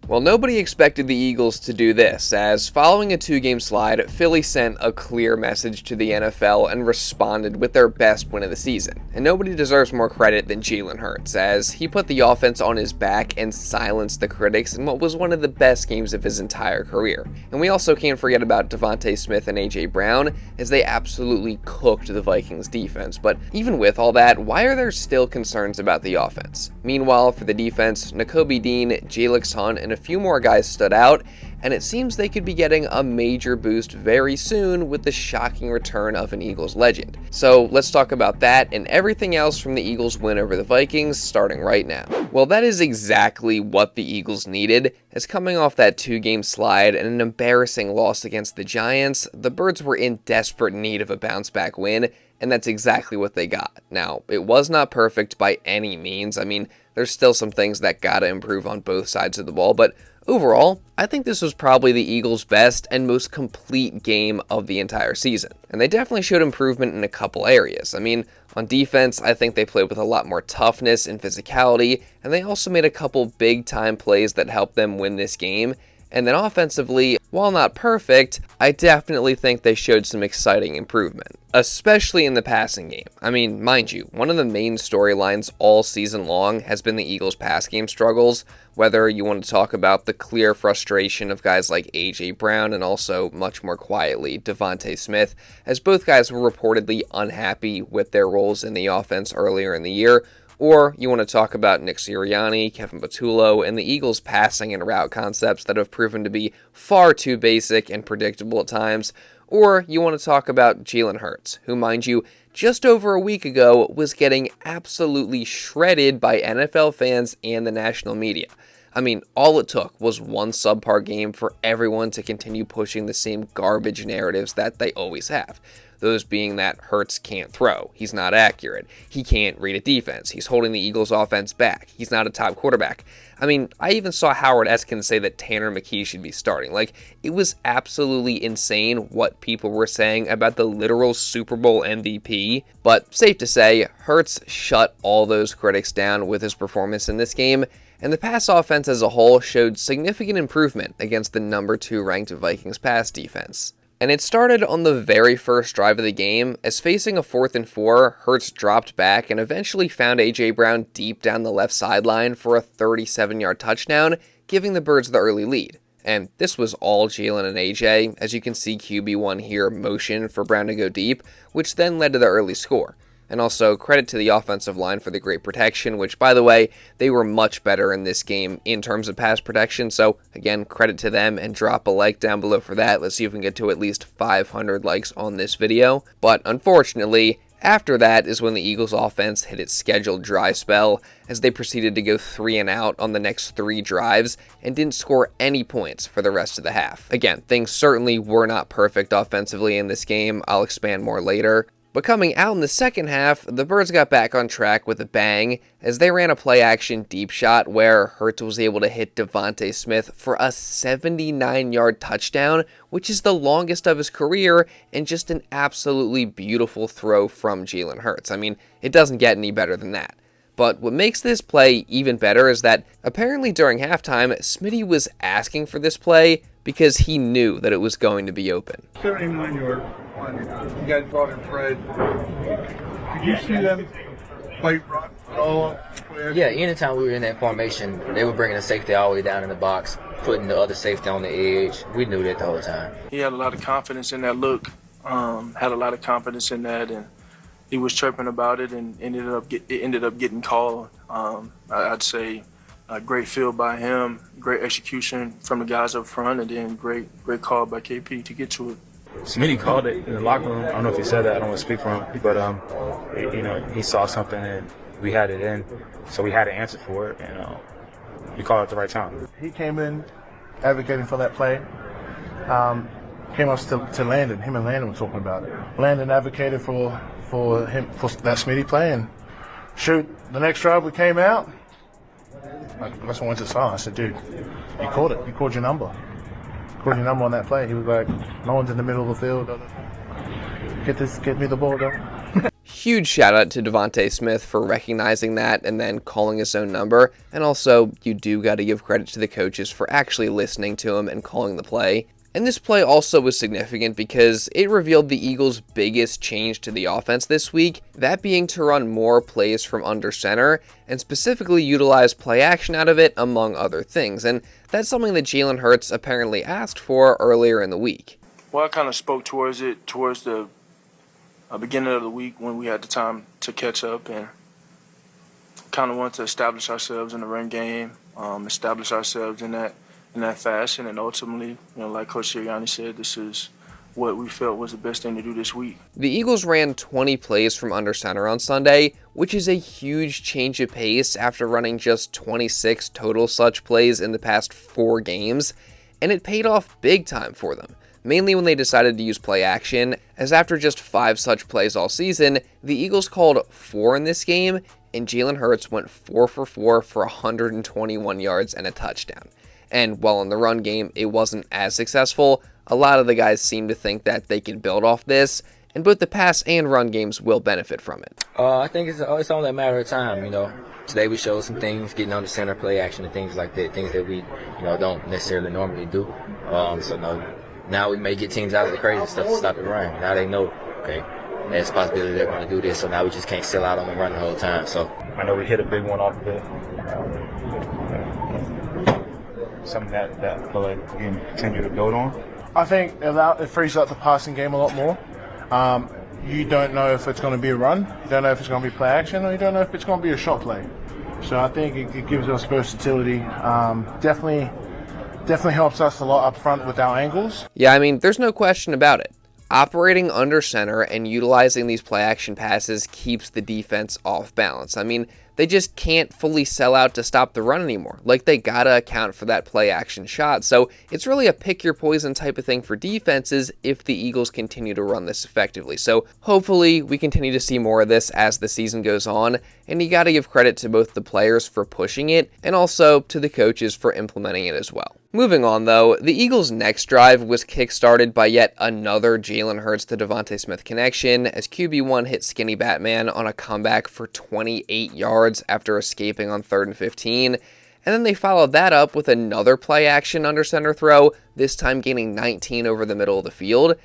Well, nobody expected the Eagles to do this, as following a 2-game slide, Philly sent a clear message to the NFL and responded with their best win of the season. And nobody deserves more credit than Jalen Hurts, as he put the offense on his back and silenced the critics in what was one of the best games of his entire career. And we also can't forget about DeVonta Smith and AJ Brown, as they absolutely cooked the Vikings defense. But even with all that, why are there still concerns about the offense? Meanwhile, for the defense, Nakobe Dean, Jalyx Hunt, and a few more guys stood out, and it seems they could be getting a major boost very soon with the shocking return of an Eagles legend. So let's talk about that and everything else from the Eagles' win over the Vikings starting right now. Well, that is exactly what the Eagles needed, as coming off that 2-game slide and an embarrassing loss against the Giants, the Birds were in desperate need of a bounce-back win, and that's exactly what they got. Now, it was not perfect by any means. I mean, there's still some things that gotta improve on both sides of the ball, but overall, I think this was probably the Eagles' best and most complete game of the entire season. And they definitely showed improvement in a couple areas. I mean, on defense, I think they played with a lot more toughness and physicality, and they also made a couple big-time plays that helped them win this game. And then offensively, while not perfect, I definitely think they showed some exciting improvement, especially in the passing game. I mean, mind you, one of the main storylines all season long has been the Eagles' pass game struggles, whether you want to talk about the clear frustration of guys like AJ Brown and also, much more quietly, DeVonta Smith, as both guys were reportedly unhappy with their roles in the offense earlier in the year, or you want to talk about Nick Sirianni, Kevin Patullo, and the Eagles' passing and route concepts that have proven to be far too basic and predictable at times, or you want to talk about Jalen Hurts, who, mind you, just over a week ago was getting absolutely shredded by NFL fans and the national media. I mean, all it took was one subpar game for everyone to continue pushing the same garbage narratives that they always have. Those being that Hurts can't throw, he's not accurate, he can't read a defense, he's holding the Eagles' offense back, he's not a top quarterback. I mean, I even saw Howard Eskin say that Tanner McKee should be starting. Like, it was absolutely insane what people were saying about the literal Super Bowl MVP, but safe to say, Hurts shut all those critics down with his performance in this game, and the pass offense as a whole showed significant improvement against the number 2 ranked Vikings pass defense. And it started on the very first drive of the game, as facing a 4th and 4, Hurts dropped back and eventually found AJ Brown deep down the left sideline for a 37-yard touchdown, giving the Birds the early lead. And this was all Jalen and AJ, as you can see QB1 here motion for Brown to go deep, which then led to the early score. And also, credit to the offensive line for the great protection, which, by the way, they were much better in this game in terms of pass protection. So, again, credit to them, and drop a like down below for that. Let's see if we can get to at least 500 likes on this video. But, unfortunately, after that is when the Eagles' offense hit its scheduled dry spell, as they proceeded to go 3 and out on the next 3 drives and didn't score any points for the rest of the half. Again, things certainly were not perfect offensively in this game. I'll expand more later. But coming out in the second half, the Birds got back on track with a bang, as they ran a play-action deep shot where Hurts was able to hit DeVonta Smith for a 79-yard touchdown, which is the longest of his career, and just an absolutely beautiful throw from Jalen Hurts. I mean, it doesn't get any better than that. But what makes this play even better is that apparently during halftime, Smitty was asking for this play because he knew that it was going to be open. 79-yard. You guys brought in Fred. Did you see them play rock at all? Yeah, anytime we were in that formation, they were bringing the safety all the way down in the box, putting the other safety on the edge. We knew that the whole time. He had a lot of confidence in that look, had a lot of confidence in that, and he was chirping about it, and it ended up getting called. I'd say a great field by him, great execution from the guys up front, and then great call by KP to get to it. Smitty called it in the locker room. I don't know if he said that. I don't want to speak for him, but he saw something and we had it in, so we had to answer for it, and we called it at the right time. He came in advocating for that play. Came up to Landon. Him and Landon were talking about it. Landon advocated for that Smitty play, and shoot, the next drive we came out. That's what I went to saw. I said, dude, you called it. You called your number. Called your number on that play. He was like, no one's in the middle of the field. Get me the ball, though. huge shout out to DeVonta Smith for recognizing that and then calling his own number. And also, you do got to give credit to the coaches for actually listening to him and calling the play. And this play also was significant because it revealed the Eagles' biggest change to the offense this week, that being to run more plays from under center and specifically utilize play action out of it, among other things. And that's something that Jalen Hurts apparently asked for earlier in the week. Well, I kind of spoke towards the beginning of the week when we had the time to catch up and kind of wanted to establish ourselves in the run game, establish ourselves in that fashion, and ultimately, like Coach Sirianni said, this is what we felt was the best thing to do this week. The Eagles ran 20 plays from under center on Sunday, which is a huge change of pace after running just 26 total such plays in the past 4 games, and it paid off big time for them, mainly when they decided to use play action, as after just 5 such plays all season, the Eagles called 4 in this game, and Jalen Hurts went 4 for 4 for 121 yards and a touchdown. And while in the run game it wasn't as successful, a lot of the guys seem to think that they can build off this, and both the pass and run games will benefit from it. I think it's only a matter of time, Today we showed some things, getting on the center, play action, and things like that, things that we, don't necessarily normally do. Now we may get teams out of the crazy stuff to stop the run. Now they know, okay, there's a possibility they're going to do this, so now we just can't sell out on the run the whole time. So I know we hit a big one off of it. Something that I feel like we can continue to build on. I think it frees up the passing game a lot more. You don't know if it's going to be a run, you don't know if it's going to be play action, or you don't know if it's going to be a shot play. So I think it gives us versatility. Definitely helps us a lot up front with our angles. Yeah, I mean, there's no question about it. Operating under center and utilizing these play action passes keeps the defense off balance. I mean, they just can't fully sell out to stop the run anymore. Like, they gotta account for that play action shot. So it's really a pick your poison type of thing for defenses if the Eagles continue to run this effectively. So hopefully we continue to see more of this as the season goes on. And you gotta give credit to both the players for pushing it and also to the coaches for implementing it as well. Moving on though, the Eagles' next drive was kickstarted by yet another Jalen Hurts to DeVonta Smith connection as QB1 hit Skinny Batman on a comeback for 28 yards after escaping on 3rd and 15. And then they followed that up with another play action under center throw, this time gaining 19 over the middle of the field.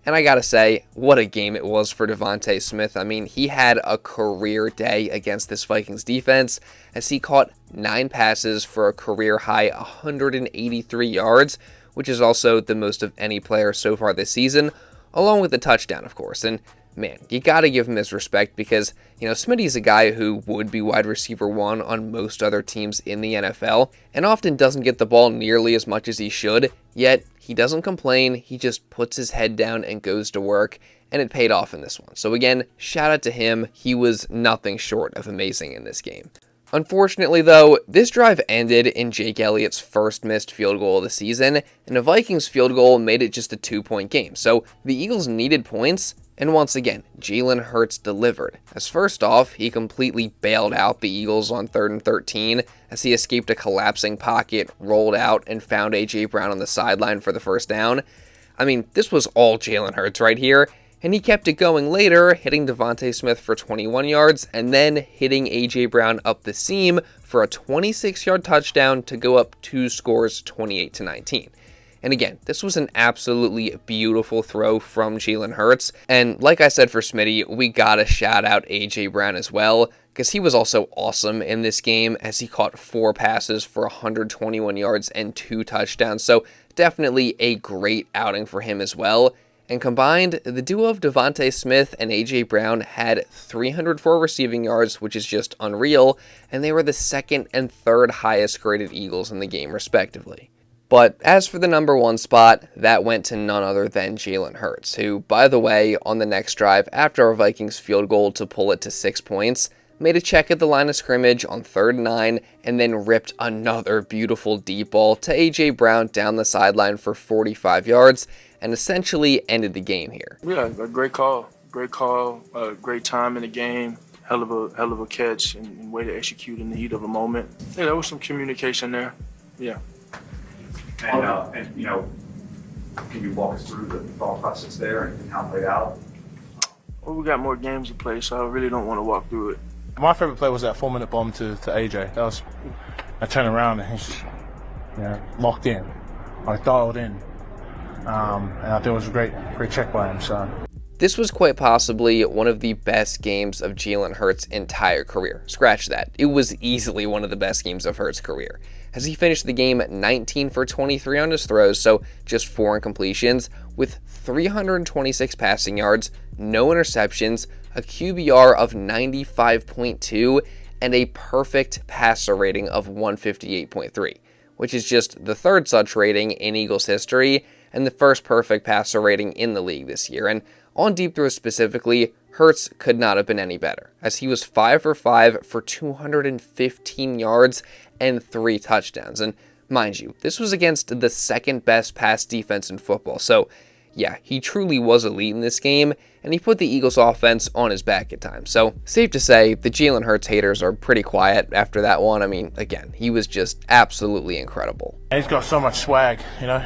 And I gotta say, what a game it was for DeVonta Smith. I mean, he had a career day against this Vikings defense as he caught 9 passes for a career-high 183 yards, which is also the most of any player so far this season, along with the touchdown, of course. And man, you gotta give him his respect because, Smitty's a guy who would be wide receiver 1 on most other teams in the NFL and often doesn't get the ball nearly as much as he should, yet he doesn't complain, he just puts his head down and goes to work, and it paid off in this one. So again, shout out to him, he was nothing short of amazing in this game. Unfortunately though, this drive ended in Jake Elliott's first missed field goal of the season, and a Vikings field goal made it just a 2-point game. So the Eagles needed points, and once again, Jalen Hurts delivered. As first off, he completely bailed out the Eagles on 3rd and 13 as he escaped a collapsing pocket, rolled out, and found A.J. Brown on the sideline for the first down. I mean, this was all Jalen Hurts right here, and he kept it going later, hitting DeVonta Smith for 21 yards, and then hitting A.J. Brown up the seam for a 26-yard touchdown to go up 2 scores, 28-19. And again, this was an absolutely beautiful throw from Jalen Hurts. And like I said for Smitty, we gotta shout out A.J. Brown as well, because he was also awesome in this game as he caught 4 passes for 121 yards and 2 touchdowns. So definitely a great outing for him as well. And combined, the duo of DeVonta Smith and A.J. Brown had 304 receiving yards, which is just unreal, and they were the 2nd and 3rd highest graded Eagles in the game, respectively. But as for the number 1 spot, that went to none other than Jalen Hurts, who, by the way, on the next drive after our Vikings field goal to pull it to 6 points, made a check at the line of scrimmage on 3rd and 9, and then ripped another beautiful deep ball to A.J. Brown down the sideline for 45 yards, and essentially ended the game here. Yeah, a great call, great time in the game, hell of a catch and way to execute in the heat of a moment. Yeah, there was some communication there. Yeah. And can you walk us through the thought process there and how it played out? Well, we got more games to play, so I really don't want to walk through it. My favorite play was that 4-minute bomb to AJ. That was, I turned around and he's just, locked in, like dialed in. And I think it was a great check by him. So this was quite possibly one of the best games of Jalen Hurts' entire career. Scratch that. It was easily one of the best games of Hurts' career, as he finished the game 19 for 23 on his throws, so just 4 incompletions, with 326 passing yards, no interceptions, a QBR of 95.2, and a perfect passer rating of 158.3, which is just the 3rd such rating in Eagles history and the first perfect passer rating in the league this year. And on deep throws specifically, Hurts could not have been any better, as he was 5 for 5 for 215 yards and 3 touchdowns. And mind you, this was against the 2nd best pass defense in football. So yeah, he truly was elite in this game, and he put the Eagles offense on his back at times. So safe to say, the Jalen Hurts haters are pretty quiet after that one. I mean, again, he was just absolutely incredible. he's got so much swag,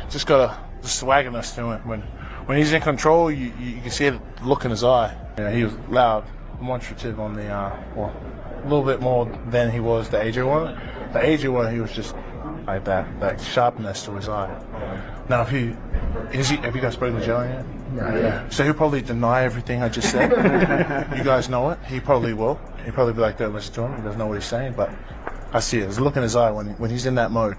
just got the swagginess to him. When he's in control, you can see the look in his eye. He was loud, demonstrative on the, a little bit more than he was the AJ one. The AJ one, he was just like that sharpness to his eye. Now, have you guys spoken to Jalen yet? Yeah. So he'll probably deny everything I just said. You guys know it. He probably will. He'll probably be like, don't listen to him. He doesn't know what he's saying. But I see it. There's a look in his eye when he's in that mode.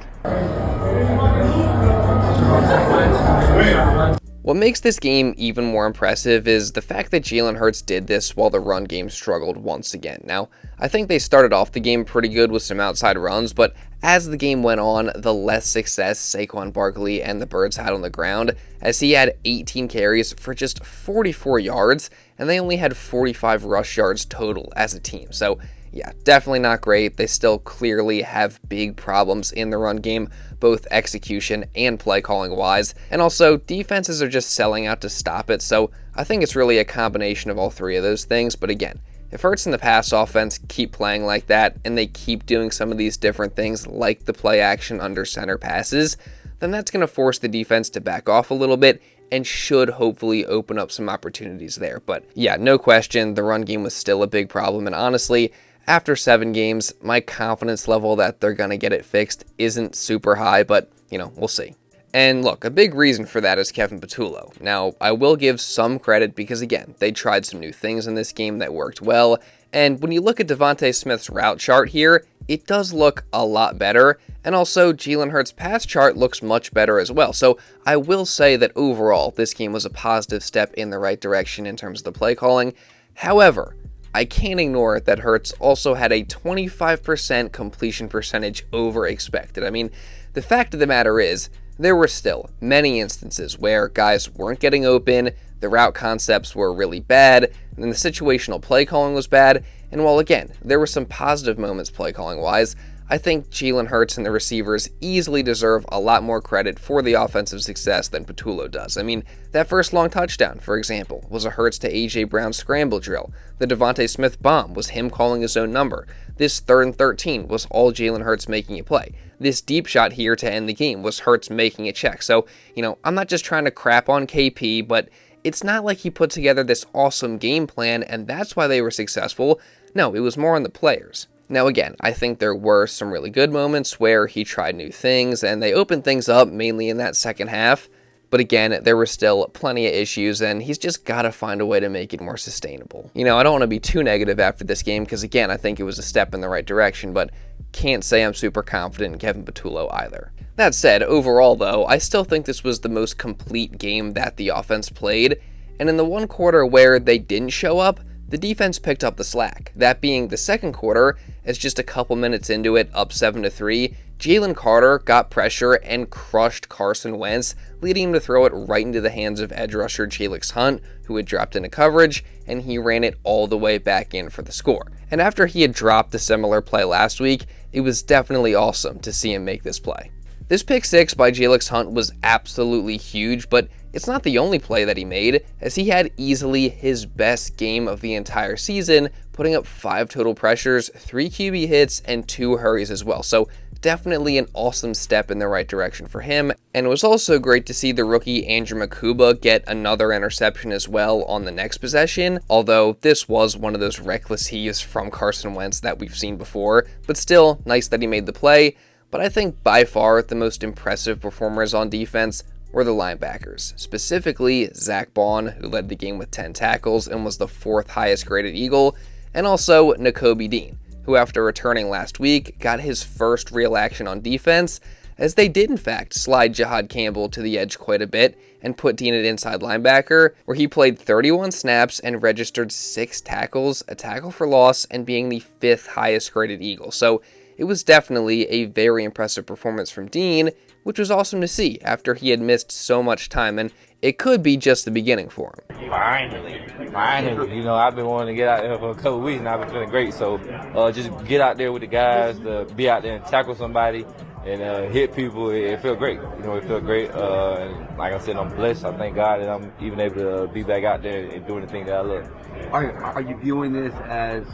What makes this game even more impressive is the fact that Jalen Hurts did this while the run game struggled once again. Now, I think they started off the game pretty good with some outside runs, but as the game went on, the less success Saquon Barkley and the Birds had on the ground, as he had 18 carries for just 44 yards, and they only had 45 rush yards total as a team. So yeah, definitely not great. They still clearly have big problems in the run game, both execution and play calling wise, and also defenses are just selling out to stop it. So I think it's really a combination of all 3 of those things. But again, if Hurts and the pass offense keep playing like that and they keep doing some of these different things like the play action under center passes, then that's going to force the defense to back off a little bit and should hopefully open up some opportunities there. But yeah, no question, the run game was still a big problem, and honestly, after 7 games, my confidence level that they're going to get it fixed isn't super high, but, we'll see. And look, a big reason for that is Kevin Patullo. Now, I will give some credit because, again, they tried some new things in this game that worked well, and when you look at DeVonta Smith's route chart here, it does look a lot better, and also Jalen Hurts' pass chart looks much better as well. So I will say that overall, this game was a positive step in the right direction in terms of the play calling. However, I can't ignore that Hurts also had a 25% completion percentage over expected. I mean, the fact of the matter is, there were still many instances where guys weren't getting open, the route concepts were really bad, and the situational play calling was bad, and while again, there were some positive moments play calling wise, I think Jalen Hurts and the receivers easily deserve a lot more credit for the offensive success than Patullo does. I mean, that first long touchdown, for example, was a Hurts to A.J. Brown scramble drill. The DeVonta Smith bomb was him calling his own number. This 3rd and 13 was all Jalen Hurts making a play. This deep shot here to end the game was Hurts making a check. So, I'm not just trying to crap on KP, but it's not like he put together this awesome game plan and that's why they were successful. No, it was more on the players. Now again, I think there were some really good moments where he tried new things and they opened things up mainly in that second half, but again, there were still plenty of issues and he's just got to find a way to make it more sustainable. I don't want to be too negative after this game because again, I think it was a step in the right direction, but can't say I'm super confident in Kevin Patullo either. That said, overall though, I still think this was the most complete game that the offense played, and in the one quarter where they didn't show up, the defense picked up the slack, that being the second quarter, as just a couple minutes into it, up 7-3, Jalen Carter got pressure and crushed Carson Wentz, leading him to throw it right into the hands of edge rusher Jalyx Hunt, who had dropped into coverage, and he ran it all the way back in for the score. And after he had dropped a similar play last week, it was definitely awesome to see him make this play. This pick 6 by Jalyx Hunt was absolutely huge, but it's not the only play that he made, as he had easily his best game of the entire season, putting up 5 total pressures, 3 QB hits, and 2 hurries as well. So definitely an awesome step in the right direction for him, and it was also great to see the rookie Andrew Mukuba get another interception as well on the next possession, although this was one of those reckless heaves from Carson Wentz that we've seen before, but still nice that he made the play. But I think by far the most impressive performers on defense were the linebackers, specifically Zack Baun, who led the game with 10 tackles and was the 4th highest graded Eagle, and also Nakobe Dean, who after returning last week got his first real action on defense, as they did in fact slide Jahad Campbell to the edge quite a bit and put Dean at inside linebacker, where he played 31 snaps and registered 6 tackles, a tackle for loss, and being the 5th highest graded Eagle. So it was definitely a very impressive performance from Dean, which was awesome to see after he had missed so much time, and it could be just the beginning for him. Finally. You know, I've been wanting to get out there for a couple weeks and I've been feeling great. So just get out there with the guys, to be out there and tackle somebody and hit people. It felt great. You know, it felt great. And like I said, I'm blessed. I thank God that I'm even able to be back out there and doing the thing that I love. Are you viewing this as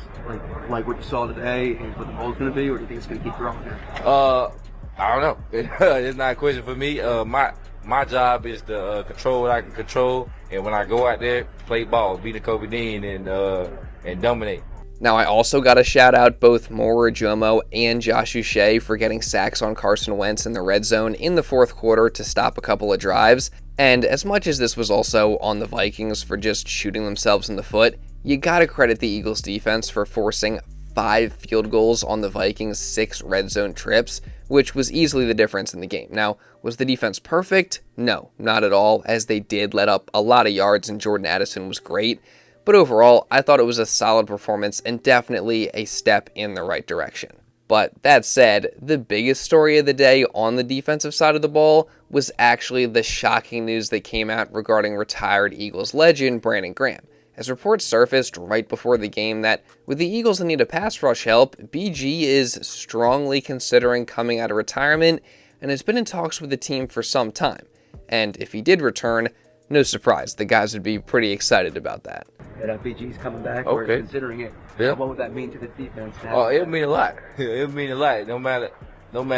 like what you saw today and what the goal's going to be, or do you think it's going to keep growing here? I don't know. It's not a question for me. My job is to control what I can control, and when I go out there, play ball, be Nakobe Dean, and dominate. Now, I also got to shout out both Moro Jomo and Josh Uche for getting sacks on Carson Wentz in the red zone in the 4th quarter to stop a couple of drives. And as much as this was also on the Vikings for just shooting themselves in the foot, you got to credit the Eagles defense for forcing 5 field goals on the Vikings' 6 red zone trips, which was easily the difference in the game. Now, was the defense perfect? No, not at all, as they did let up a lot of yards and Jordan Addison was great. But overall, I thought it was a solid performance and definitely a step in the right direction. But that said, the biggest story of the day on the defensive side of the ball was actually the shocking news that came out regarding retired Eagles legend Brandon Graham, as reports surfaced right before the game that with the Eagles in need of pass rush help, BG is strongly considering coming out of retirement and has been in talks with the team for some time. And if he did return, no surprise, the guys would be pretty excited about that. That BG's coming back, Okay. or considering it. Yeah. What would that mean to the defense? Oh, it'll mean a lot. It'll mean a lot. No matter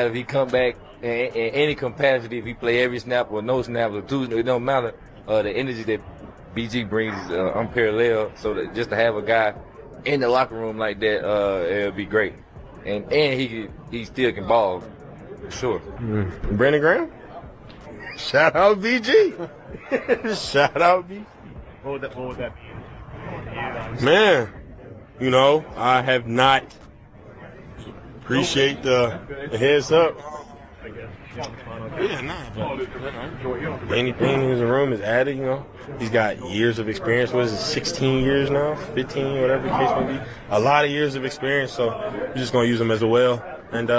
if he come back in any capacity, if he play every snap or no snap or 2, it don't matter. The energy that BG brings is unparalleled. So that just to have a guy in the locker room like that, it'll be great. And he still can ball, for sure. Brandon Graham? Shout out BG. Shout out BG. What would that mean? Man, you know, I have not appreciate the heads up. Yeah, nah. Anything in the room is added, you know. He's got years of experience. What is it, 16 years now? 15, whatever the case may be. A lot of years of experience, so we're just going to use him as a well. And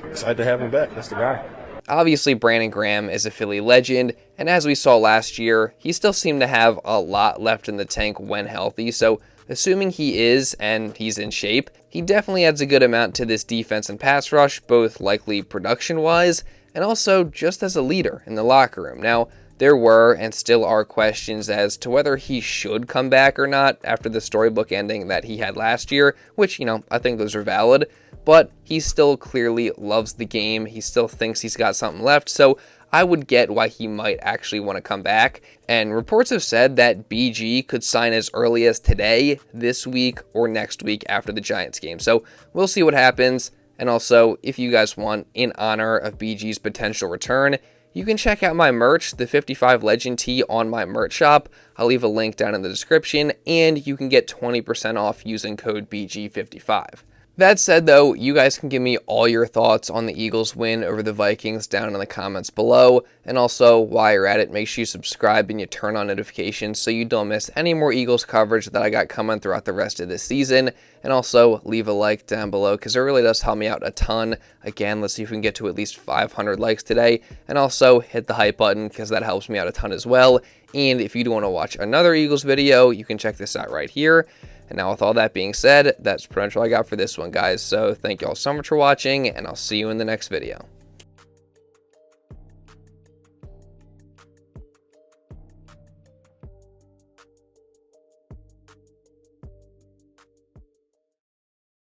excited to have him back. That's the guy. Obviously, Brandon Graham is a Philly legend, and as we saw last year, he still seemed to have a lot left in the tank when healthy, so assuming he is, and he's in shape, he definitely adds a good amount to this defense and pass rush, both likely production-wise, and also just as a leader in the locker room. Now, there were and still are questions as to whether he should come back or not after the storybook ending that he had last year, which, you know, I think those are valid, but he still clearly loves the game. He still thinks he's got something left, so I would get why he might actually want to come back. And reports have said that BG could sign as early as today, this week, or next week after the Giants game. So we'll see what happens. And also, if you guys want, in honor of BG's potential return, you can check out my merch, the 55 Legend tee, on my merch shop. I'll leave a link down in the description, and you can get 20% off using code BG55. That said, though, you guys can give me all your thoughts on the Eagles' win over the Vikings down in the comments below. And also, while you're at it, make sure you subscribe and you turn on notifications so you don't miss any more Eagles coverage that I got coming throughout the rest of this season. And also, leave a like down below because it really does help me out a ton. Again, let's see if we can get to at least 500 likes today. And also, hit the hype button because that helps me out a ton as well. And if you do want to watch another Eagles video, you can check this out right here. And now with all that being said, that's pretty much all I got for this one, guys. So thank you all so much for watching, and I'll see you in the next video.